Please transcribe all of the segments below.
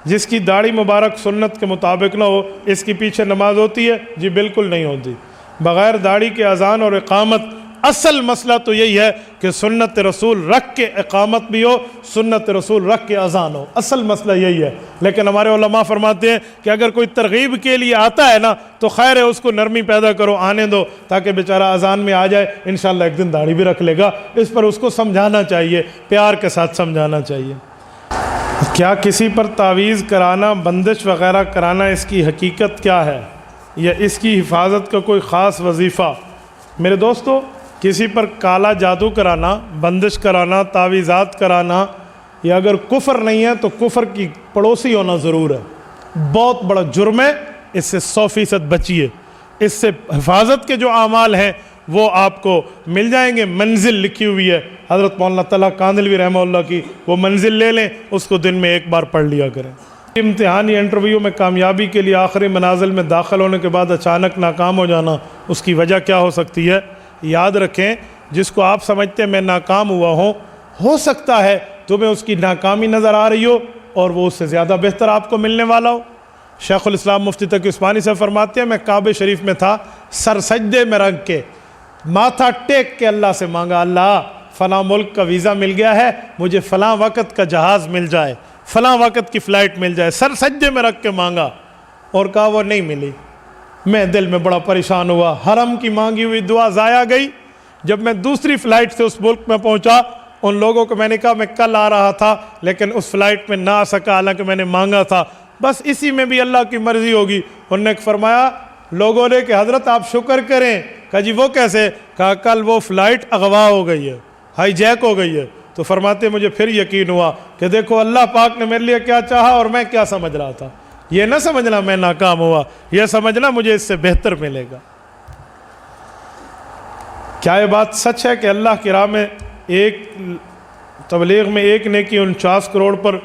جس کی داڑھی مبارک سنت کے مطابق نہ ہو اس کی پیچھے نماز ہوتی ہے؟ جی بالکل نہیں ہوتی۔ بغیر داڑھی کے اذان اور اقامت، اصل مسئلہ تو یہی ہے کہ سنت رسول رکھ کے اقامت بھی ہو، سنت رسول رکھ کے اذان ہو، اصل مسئلہ یہی ہے۔ لیکن ہمارے علماء فرماتے ہیں کہ اگر کوئی ترغیب کے لیے آتا ہے نا تو خیر ہے، اس کو نرمی پیدا کرو، آنے دو تاکہ بیچارہ اذان میں آ جائے، انشاءاللہ ایک دن داڑھی بھی رکھ لے گا۔ اس پر اس کو سمجھانا چاہیے، پیار کے ساتھ سمجھانا چاہیے۔ کیا کسی پر تعویذ کرانا، بندش وغیرہ کرانا، اس کی حقیقت کیا ہے، یا اس کی حفاظت کا کوئی خاص وظیفہ؟ میرے دوستو، کسی پر کالا جادو کرانا، بندش کرانا، تعویذات کرانا، یا اگر کفر نہیں ہے تو کفر کی پڑوسی ہونا ضرور ہے، بہت بڑا جرم ہے، اس سے 100% بچیے۔ اس سے حفاظت کے جو اعمال ہیں وہ آپ کو مل جائیں گے۔ منزل لکھی ہوئی ہے حضرت مولانا طلحہ کاندھلوی رحمہ اللہ کی، وہ منزل لے لیں، اس کو دن میں ایک بار پڑھ لیا کریں۔ امتحانی انٹرویو میں کامیابی کے لیے آخری منازل میں داخل ہونے کے بعد اچانک ناکام ہو جانا، اس کی وجہ کیا ہو سکتی ہے؟ یاد رکھیں، جس کو آپ سمجھتے ہیں میں ناکام ہوا ہوں، ہو سکتا ہے تمہیں اس کی ناکامی نظر آ رہی ہو اور وہ اس سے زیادہ بہتر آپ کو ملنے والا ہو۔ شیخ الاسلام مفتی تقی عثمانی سے فرماتے ہیں، میں کعبہ شریف میں تھا، سر سجدے میں رکھ کے، ماتھا ٹیک کے اللہ سے مانگا، اللہ فلاں ملک کا ویزا مل گیا ہے، مجھے فلاں وقت کا جہاز مل جائے، فلاں وقت کی فلائٹ مل جائے، سر سجدے میں رکھ کے مانگا، اور کہا وہ نہیں ملی۔ میں دل میں بڑا پریشان ہوا، حرم کی مانگی ہوئی دعا ضائع گئی۔ جب میں دوسری فلائٹ سے اس ملک میں پہنچا، ان لوگوں کو میں نے کہا میں کل آ رہا تھا لیکن اس فلائٹ میں نہ آ سکا، حالانکہ میں نے مانگا تھا، بس اسی میں بھی اللہ کی مرضی ہوگی۔ انہوں نے فرمایا لوگوں نے کہ حضرت آپ شکر کریں۔ کہا جی وہ کیسے؟ کہا کل وہ فلائٹ اغوا ہو گئی ہے، ہائی جیک ہو گئی ہے۔ تو فرماتے مجھے پھر یقین ہوا کہ دیکھو اللہ پاک نے میرے لیے کیا چاہا اور میں کیا سمجھ رہا تھا۔ یہ نہ سمجھنا میں ناکام ہوا، یہ سمجھنا مجھے اس سے بہتر ملے گا۔ کیا یہ بات سچ ہے کہ اللہ کی راہ میں ایک تبلیغ میں ایک نیکی 49 کروڑ پر؟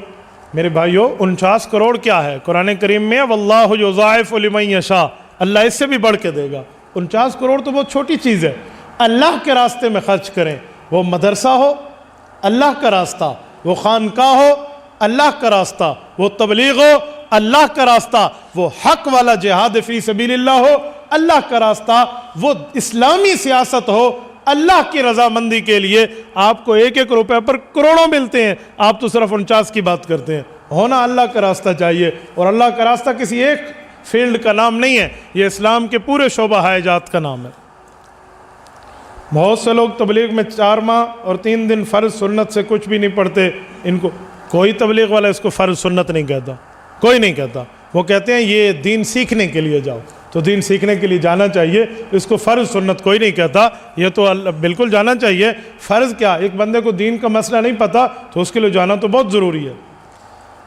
میرے بھائیو، 49 کروڑ کیا ہے؟ قرآن کریم میں واللہ یضاعف لمن یشاء، اللہ اس سے بھی بڑھ کے دے گا۔ 49 کروڑ تو بہت چھوٹی چیز ہے۔ اللہ کے راستے میں خرچ کریں، وہ مدرسہ ہو اللہ کا راستہ، وہ خانقاہ ہو اللہ کا راستہ، وہ تبلیغ ہو اللہ کا راستہ، وہ حق والا جہاد فی سبیل اللہ ہو اللہ کا راستہ، وہ اسلامی سیاست ہو اللہ کی رضامندی کے لیے۔ آپ کو ایک ایک روپے پر کروڑوں ملتے ہیں، آپ تو صرف 49 کی بات کرتے ہیں۔ ہونا اللہ کا راستہ چاہیے، اور اللہ کا راستہ کسی ایک فیلڈ کا نام نہیں ہے، یہ اسلام کے پورے شعبہ حیات کا نام ہے۔ بہت سے لوگ تبلیغ میں 4 ماہ اور 3 دن فرض سنت سے کچھ بھی نہیں پڑھتے، ان کو کوئی تبلیغ والا اس کو فرض سنت نہیں کہتا، کوئی نہیں کہتا۔ وہ کہتے ہیں یہ دین سیکھنے کے لیے جاؤ، تو دین سیکھنے کے لیے جانا چاہیے، اس کو فرض سنت کوئی نہیں کہتا، یہ تو بالکل جانا چاہیے۔ فرض کیا، ایک بندے کو دین کا مسئلہ نہیں پتہ تو اس کے لیے جانا تو بہت ضروری ہے۔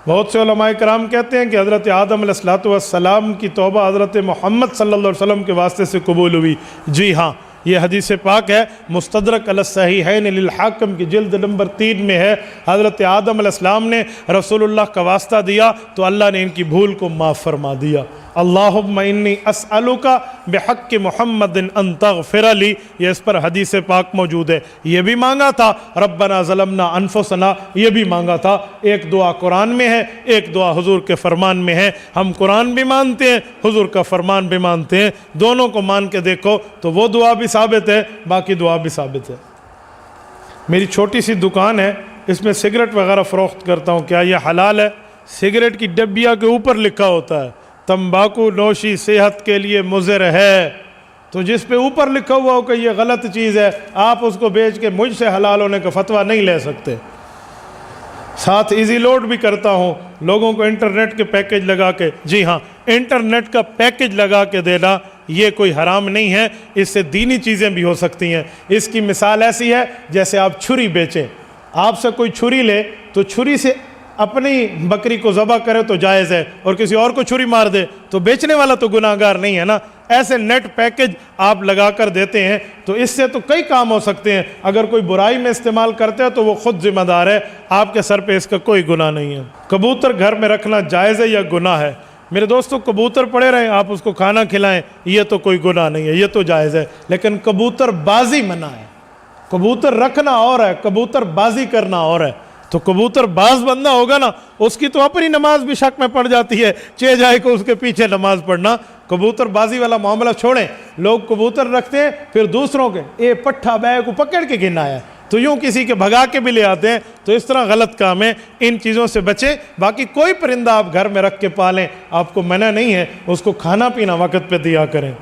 بہت سے علماء کرام کہتے ہیں کہ حضرت آدم علیہ السلام کی توبہ حضرت محمد صلی اللہ علیہ وسلم کے واسطے سے قبول ہوئی۔ جی ہاں، یہ حدیث پاک ہے، مستدرک علی الصحیحین للحاکم کی جلد نمبر 3 میں ہے۔ حضرت آدم علیہ السلام نے رسول اللہ کا واسطہ دیا تو اللہ نے ان کی بھول کو معاف فرما دیا۔ اللہم انی اسألک بحق محمد ان تغفر لی، یہ اس پر حدیث پاک موجود ہے۔ یہ بھی مانگا تھا ربنا ظلمنا انفسنا، یہ بھی مانگا تھا۔ ایک دعا قرآن میں ہے، ایک دعا حضور کے فرمان میں ہے۔ ہم قرآن بھی مانتے ہیں، حضور کا فرمان بھی مانتے ہیں، دونوں کو مان کے دیکھو تو وہ دعا بھی ثابت ہے، باقی دعا بھی ثابت ہے۔ میری چھوٹی سی دکان ہے، اس میں سگریٹ وغیرہ فروخت کرتا ہوں، کیا یہ حلال ہے؟ سگریٹ کی ڈبیا کے اوپر لکھا ہوتا ہے تمباکو نوشی صحت کے لیے مضر ہے، تو جس پہ اوپر لکھا ہوا ہو کہ یہ غلط چیز ہے، آپ اس کو بیچ کے مجھ سے حلال ہونے کا فتویٰ نہیں لے سکتے۔ ساتھ ایزی لوڈ بھی کرتا ہوں لوگوں کو انٹرنیٹ کے پیکج لگا کے۔ جی ہاں، انٹرنیٹ کا پیکج لگا کے دینا یہ کوئی حرام نہیں ہے، اس سے دینی چیزیں بھی ہو سکتی ہیں۔ اس کی مثال ایسی ہے جیسے آپ چھری بیچیں، آپ سے کوئی چھری لے تو چھری سے اپنی بکری کو ذبح کرے تو جائز ہے، اور کسی اور کو چھری مار دے تو بیچنے والا تو گناہ گار نہیں ہے نا۔ ایسے نیٹ پیکج آپ لگا کر دیتے ہیں تو اس سے تو کئی کام ہو سکتے ہیں۔ اگر کوئی برائی میں استعمال کرتے ہیں تو وہ خود ذمہ دار ہے، آپ کے سر پہ اس کا کوئی گناہ نہیں ہے۔ کبوتر گھر میں رکھنا جائز ہے یا گناہ ہے؟ میرے دوستو، کبوتر پڑے رہیں، آپ اس کو کھانا کھلائیں، یہ تو کوئی گناہ نہیں ہے، یہ تو جائز ہے۔ لیکن کبوتر بازی منع ہے، کبوتر رکھنا اور ہے، کبوتر بازی کرنا اور ہے۔ تو کبوتر باز بندہ ہوگا نا، اس کی تو اپنی نماز بھی شک میں پڑ جاتی ہے، چہ جائے کو اس کے پیچھے نماز پڑھنا۔ کبوتر بازی والا معاملہ چھوڑیں، لوگ کبوتر رکھتے ہیں پھر دوسروں کے پٹھا بے کو پکڑ کے گنا ہے تو یوں کسی کے بھگا کے بھی لے آتے ہیں، تو اس طرح غلط کام ہے، ان چیزوں سے بچیں۔ باقی کوئی پرندہ آپ گھر میں رکھ کے پالیں، آپ کو منع نہیں ہے، اس کو کھانا پینا وقت پہ دیا کریں۔